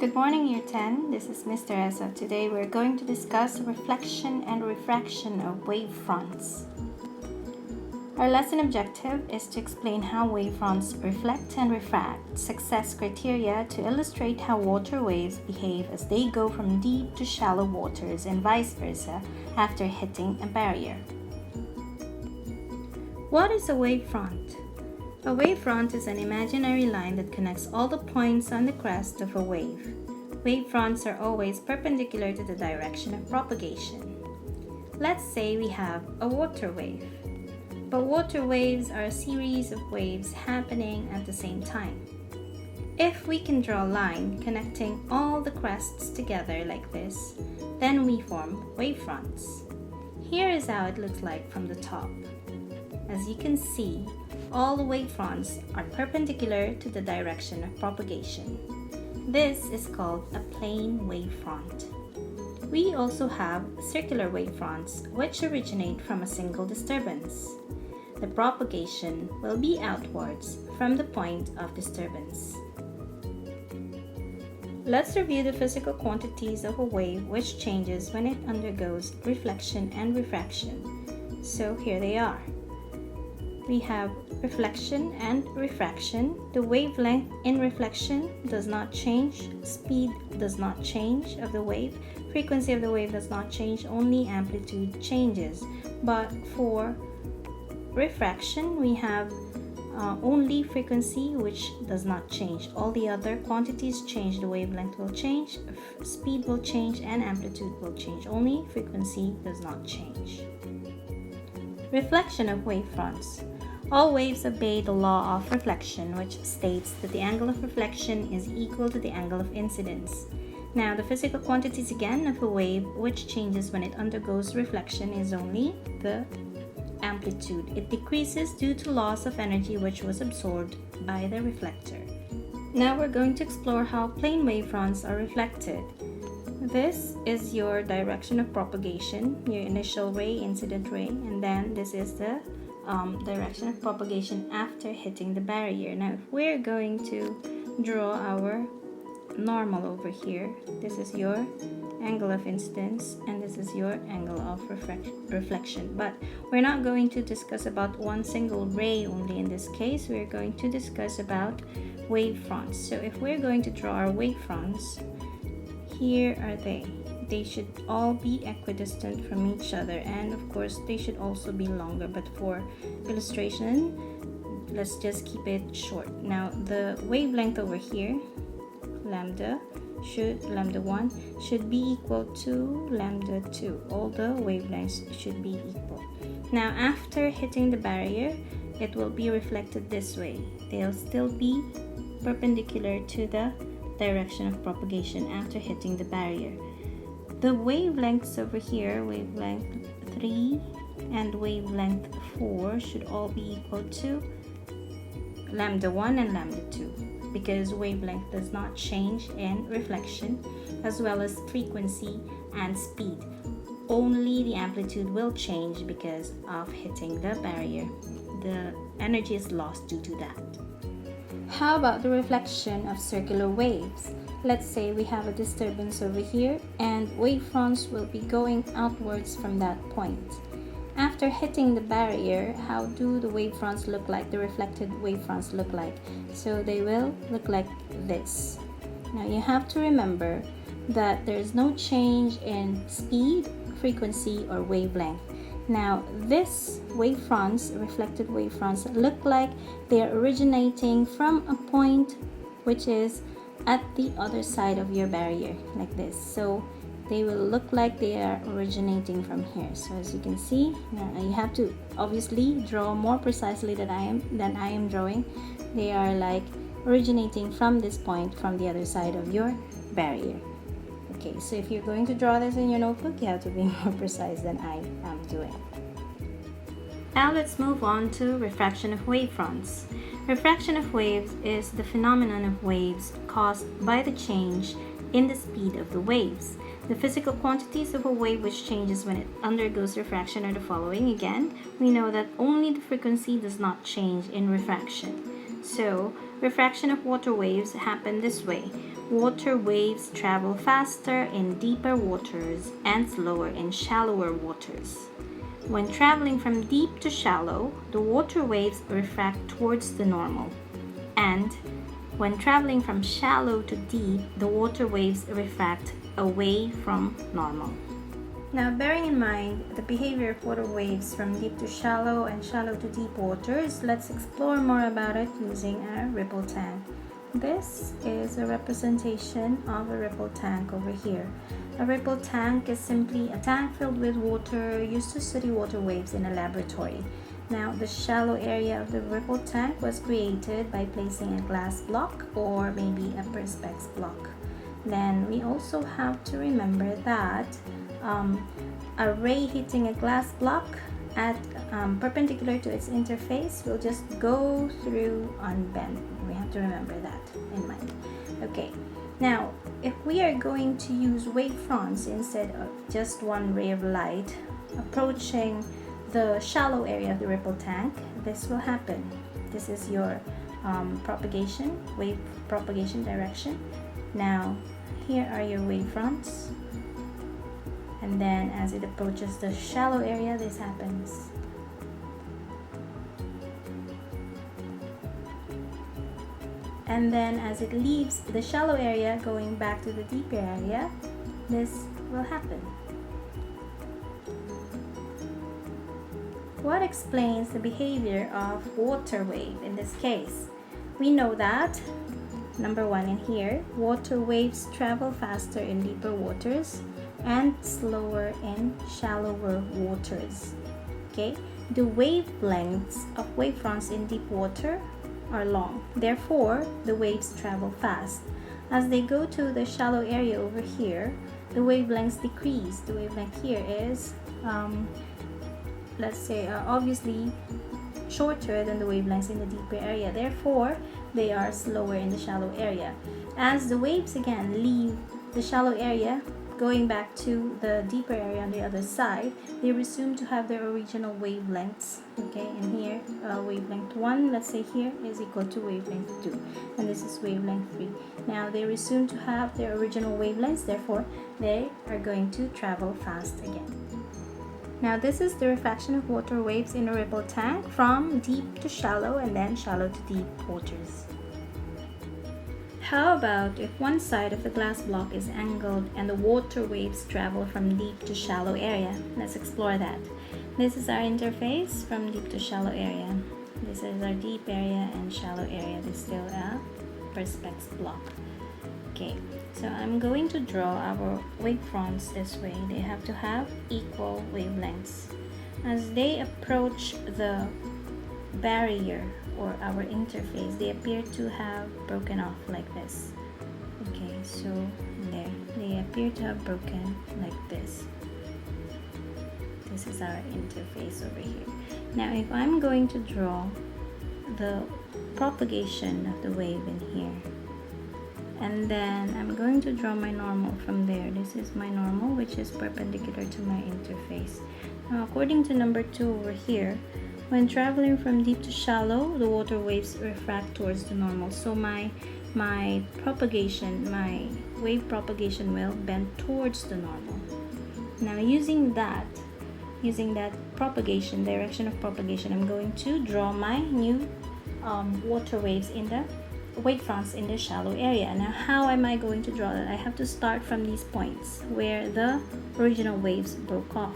Good morning, Year 10. This is Mr. Esa. Today we're going to discuss reflection and refraction of wavefronts. Our lesson objective is to explain how wavefronts reflect and refract, success criteria to illustrate how water waves behave as they go from deep to shallow waters and vice versa after hitting a barrier. What is a wavefront? A wavefront is an imaginary line that connects all the points on the crest of a wave. Wavefronts are always perpendicular to the direction of propagation. Let's say we have a water wave. But water waves are a series of waves happening at the same time. If we can draw a line connecting all the crests together like this, then we form wavefronts. Here is how it looks like from the top. As you can see, all the wavefronts are perpendicular to the direction of propagation. This is called a plane wavefront. We also have circular wavefronts which originate from a single disturbance. The propagation will be outwards from the point of disturbance. Let's review the physical quantities of a wave which changes when it undergoes reflection and refraction. So here they are. We have reflection and refraction. The wavelength in reflection does not change, speed does not change of the wave, frequency of the wave does not change, only amplitude changes. But for refraction, we have only frequency which does not change. All the other quantities change. The wavelength will change, speed will change, and amplitude will change. Only frequency does not change. Reflection of wavefronts. All waves obey the law of reflection, which states that the angle of reflection is equal to the angle of incidence. Now, the physical quantities again of a wave which changes when it undergoes reflection is only the amplitude. It decreases due to loss of energy which was absorbed by the reflector. Now we're going to explore how plane wavefronts are reflected. This is your direction of propagation, your initial ray, incident ray, and then this is the direction of propagation after hitting the barrier. Now, if we're going to draw our normal over here, this is your angle of incidence and this is your angle of reflection. But we're not going to discuss about one single ray only in this case. We're going to discuss about wavefronts. So if we're going to draw our wavefronts, here are they. They should all be equidistant from each other, and of course they should also be longer, but for illustration let's just keep it short. Now the wavelength over here, lambda 1 should be equal to lambda 2. All the wavelengths should be equal. Now after hitting the barrier, it will be reflected this way. They'll still be perpendicular to the direction of propagation after hitting the barrier. The wavelengths over here, wavelength 3 and wavelength 4, should all be equal to lambda 1 and lambda 2 because wavelength does not change in reflection, as well as frequency and speed. Only the amplitude will change because of hitting the barrier. The energy is lost due to that. How about the reflection of circular waves? Let's say we have a disturbance over here and wavefronts will be going outwards from that point. After hitting the barrier, how do the wavefronts look like? The reflected wavefronts look like? So they will look like this. Now you have to remember that there is no change in speed, frequency, or wavelength. Now this wavefronts, reflected wavefronts, look like they are originating from a point which is at the other side of your barrier, like this. So they will look like they are originating from here. So as you can see, you have to obviously draw more precisely than I am drawing. They are like originating from this point, from the other side of your barrier. Okay, so if you're going to draw this in your notebook, you have to be more precise than I am doing. Now let's move on to refraction of wavefronts. Refraction of waves is the phenomenon of waves caused by the change in the speed of the waves. The physical quantities of a wave which changes when it undergoes refraction are the following. Again, we know that only the frequency does not change in refraction. So, refraction of water waves happen this way. water waves travel faster in deeper waters and slower in shallower waters. When traveling from deep to shallow, the water waves refract towards the normal. And when traveling from shallow to deep, the water waves refract away from normal. Now, bearing in mind the behavior of water waves from deep to shallow and shallow to deep waters, let's explore more about it using a ripple tank. This is a representation of a ripple tank over here. A ripple tank is simply a tank filled with water used to study water waves in a laboratory. Now, the shallow area of the ripple tank was created by placing a glass block or maybe a Perspex block. Then we also have to remember that a ray hitting a glass block at perpendicular to its interface will just go through unbent. We have to remember that in mind. Okay, now if we are going to use wavefronts instead of just one ray of light approaching the shallow area of the ripple tank, this will happen. This is your wave propagation direction. Now here are your wavefronts, and then as it approaches the shallow area, this happens. And then as it leaves the shallow area going back to the deeper area, this will happen. What explains the behavior of water wave in this case? We know that number one in here, water waves travel faster in deeper waters and slower in shallower waters. Okay, the wavelengths of wavefronts in deep water are long. Therefore, the waves travel fast. As they go to the shallow area over here, the wavelengths decrease. The wavelength here is, let's say, obviously shorter than the wavelengths in the deeper area. Therefore, they are slower in the shallow area. As the waves again leave the shallow area, going back to the deeper area on the other side, they resume to have their original wavelengths. Okay, and here wavelength 1, let's say here, is equal to wavelength 2, and this is wavelength 3. Now they resume to have their original wavelengths, therefore they are going to travel fast again. Now this is the refraction of water waves in a ripple tank from deep to shallow and then shallow to deep waters. How about if one side of the glass block is angled and the water waves travel from deep to shallow area? Let's explore that. This is our interface from deep to shallow area. This is our deep area and shallow area. This is still a Perspex block. Okay, so I'm going to draw our wavefronts this way. They have to have equal wavelengths. As they approach the barrier or our interface, they appear to have broken off like this. Okay, so there, they appear to have broken like this. This is our interface over here. Now if I'm going to draw the propagation of the wave in here, and then I'm going to draw my normal from there. This is my normal, which is perpendicular to my interface. Now according to number 2 over here, when traveling from deep to shallow, the water waves refract towards the normal. So my propagation, my wave propagation will bend towards the normal. Now using that propagation, direction of propagation, I'm going to draw my new water waves in the wavefronts in the shallow area. Now how am I going to draw that? I have to start from these points where the original waves broke off.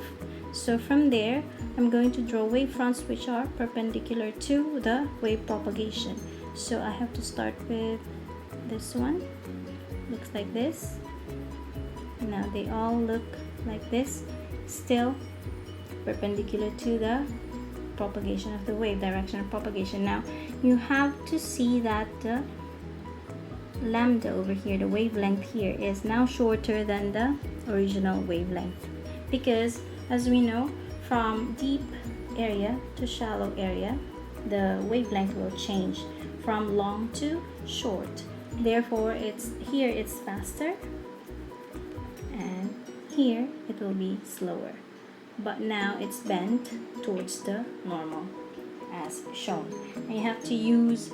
So from there, I'm going to draw wavefronts which are perpendicular to the wave propagation. So I have to start with this one. Looks like this. Now they all look like this, still perpendicular to the propagation of the wave, direction of propagation. Now you have to see that the lambda over here, the wavelength here, is now shorter than the original wavelength, because as we know, from deep area to shallow area, the wavelength will change from long to short. Therefore, it's faster, and here it will be slower. But now it's bent towards the normal as shown. And you have to use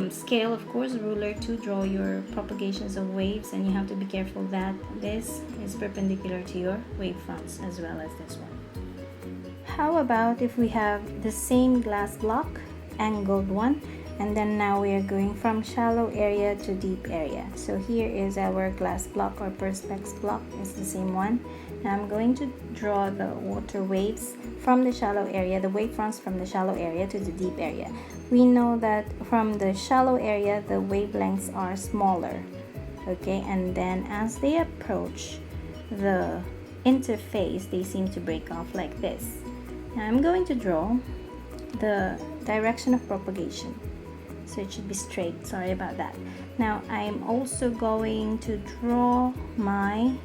scale, of course, ruler, to draw your propagations of waves, and you have to be careful that this is perpendicular to your wavefronts as well as this one. How about if we have the same glass block, angled one, and then now we are going from shallow area to deep area. So here is our glass block, or Perspex block is the same one. Now I'm going to draw the water waves from the shallow area, the wavefronts from the shallow area to the deep area. We know that from the shallow area the wavelengths are smaller, okay, and then as they approach the interface they seem to break off like this. Now I'm going to draw the direction of propagation, so it should be straight, sorry about that. Now I'm also going to draw my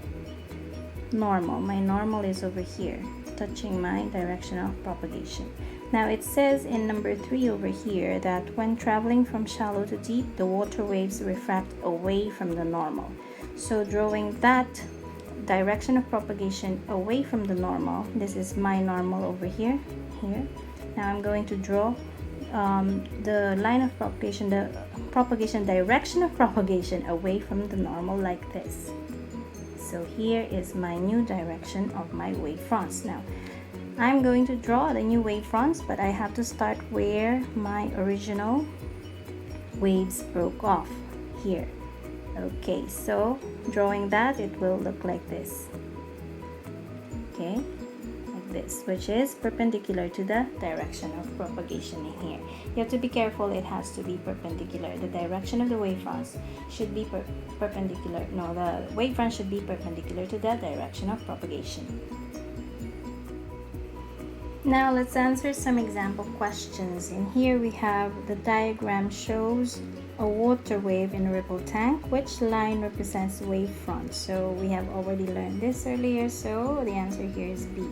normal. My normal is over here, touching my direction of propagation. Now it says in number 3 over here that when traveling from shallow to deep, the water waves refract away from the normal. So drawing that direction of propagation away from the normal, this is my normal over here. Now I'm going to draw the line of propagation, the propagation direction of propagation away from the normal like this. So here is my new direction of my wavefronts. Now I'm going to draw the new wavefronts, but I have to start where my original waves broke off, here. Okay, so drawing that, it will look like this. Okay, like this, which is perpendicular to the direction of propagation in here. You have to be careful, it has to be perpendicular. The direction of the wavefronts should be perpendicular. No, the wavefront should be perpendicular to the direction of propagation. Now let's answer some example questions. In here we have the diagram shows a water wave in a ripple tank. Which line represents wavefront? So we have already learned this earlier, so the answer here is B.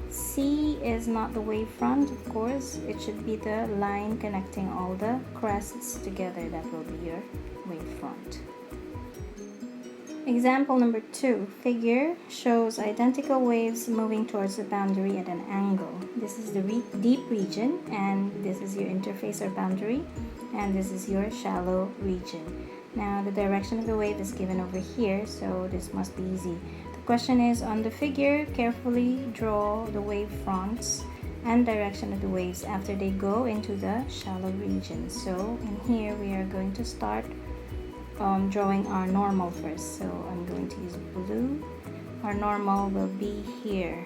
C is not the wavefront, of course. It should be the line connecting all the crests together. That will be your wavefront. Example number 2. Figure shows identical waves moving towards the boundary at an angle. This is the deep region, and this is your interface or boundary, and this is your shallow region. Now the direction of the wave is given over here, so this must be easy. The question is, on the figure, carefully draw the wavefronts and direction of the waves after they go into the shallow region. So in here we are going to start drawing our normal first. So I'm going to use blue. Our normal will be here,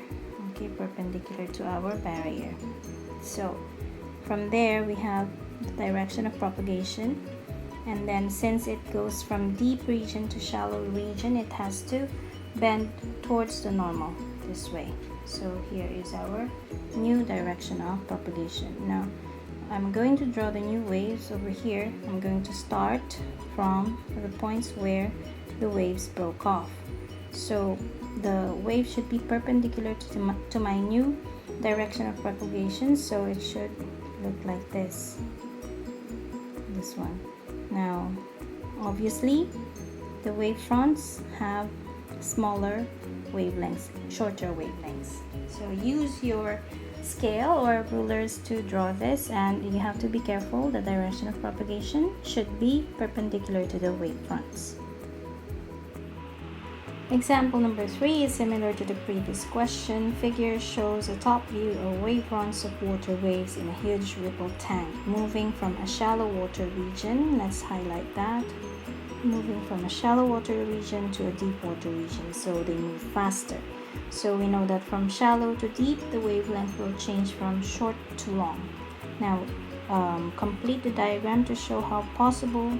okay, perpendicular to our barrier. So from there we have the direction of propagation, and then since it goes from deep region to shallow region, it has to bend towards the normal this way. So here is our new direction of propagation. Now I'm going to draw the new waves over here. I'm going to start from the points where the waves broke off. So the wave should be perpendicular to my new direction of propagation, so it should look like this one. Now obviously the wavefronts have smaller wavelengths, shorter wavelengths, so use your scale or rulers to draw this, and you have to be careful. The direction of propagation should be perpendicular to the wavefronts. Example number 3 is similar to the previous question. Figure shows a top view of wavefronts of water waves in a huge ripple tank moving from a shallow water region. Let's highlight that. Moving from a shallow water region to a deep water region, so they move faster. So we know that from shallow to deep, the wavelength will change from short to long. Now complete the diagram to show possible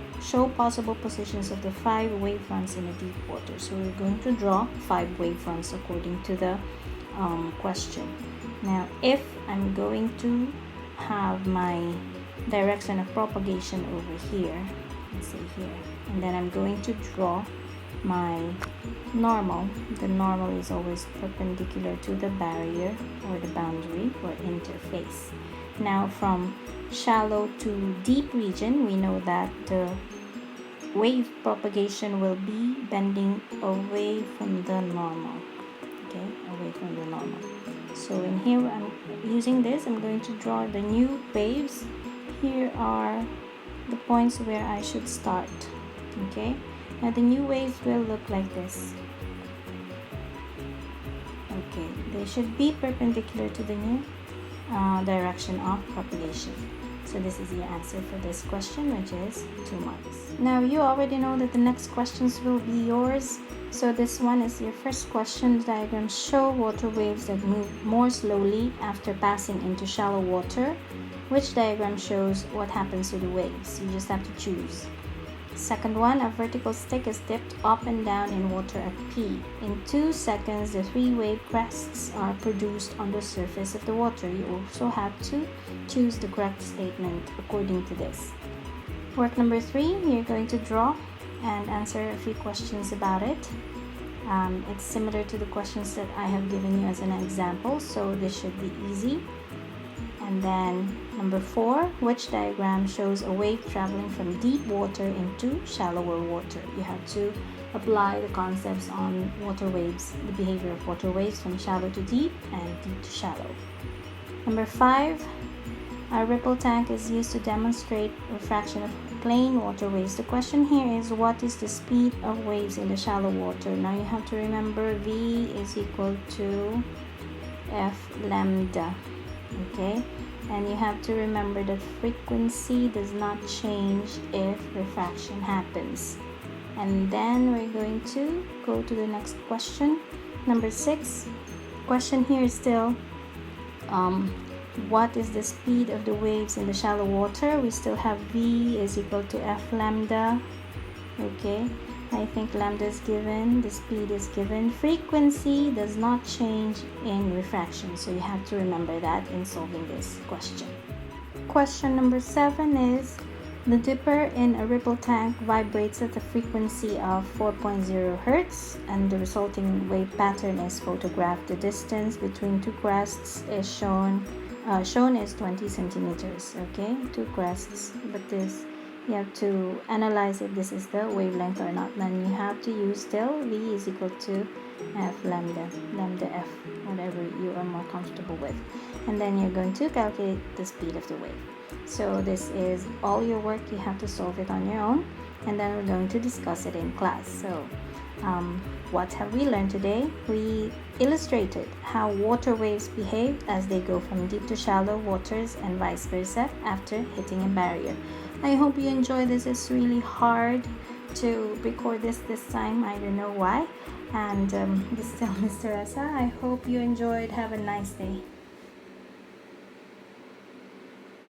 positions of the 5 wavefronts in the deep water. So we're going to draw 5 wavefronts according to the question. Now if I'm going to have my direction of propagation over here, let's say here, and then I'm going to draw my normal. The normal is always perpendicular to the barrier or the boundary or interface. Now from shallow to deep region, we know that the wave propagation will be bending away from the normal, okay, away from the normal. So in here I'm using this, I'm going to draw the new waves. Here are the points where I should start. Okay, now the new waves will look like this. Okay, they should be perpendicular to the new direction of propagation. So this is your answer for this question, which is 2 marks. Now you already know that the next questions will be yours. So this one is your first question. Diagrams show water waves that move more slowly after passing into shallow water. Which diagram shows what happens to the waves? You just have to choose. Second one, a vertical stick is dipped up and down in water at P. In 2 seconds, the 3 wave crests are produced on the surface of the water. You also have to choose the correct statement according to this. Work number 3, you're going to draw and answer a few questions about it. It's similar to the questions that I have given you as an example, so this should be easy. And then number 4, which diagram shows a wave traveling from deep water into shallower water? You have to apply the concepts on water waves, the behavior of water waves from shallow to deep and deep to shallow. Number 5, a ripple tank is used to demonstrate refraction of plain water waves. The question here is, what is the speed of waves in the shallow water? Now you have to remember V is equal to F lambda. Okay, and you have to remember that frequency does not change if refraction happens. And then we're going to go to the next question, number 6. Question here is still what is the speed of the waves in the shallow water? We still have V is equal to F lambda. Okay, I think lambda is given, the speed is given. Frequency does not change in refraction, so you have to remember that in solving this question. Question number 7 is, the dipper in a ripple tank vibrates at a frequency of 4.0 Hz and the resulting wave pattern is photographed. The distance between 2 crests is shown is 20 centimeters. Okay, 2 crests, but this you have to analyze if this is the wavelength or not. Then you have to use still V is equal to F lambda F, whatever you are more comfortable with. And then you're going to calculate the speed of the wave. So this is all your work. You have to solve it on your own, and then we're going to discuss it in class. So what have we learned today? We illustrated how water waves behave as they go from deep to shallow waters and vice versa after hitting a barrier. I hope you enjoy this. It's really hard to record this time. I don't know why. And this is still Mr. Essa. I hope you enjoyed. Have a nice day.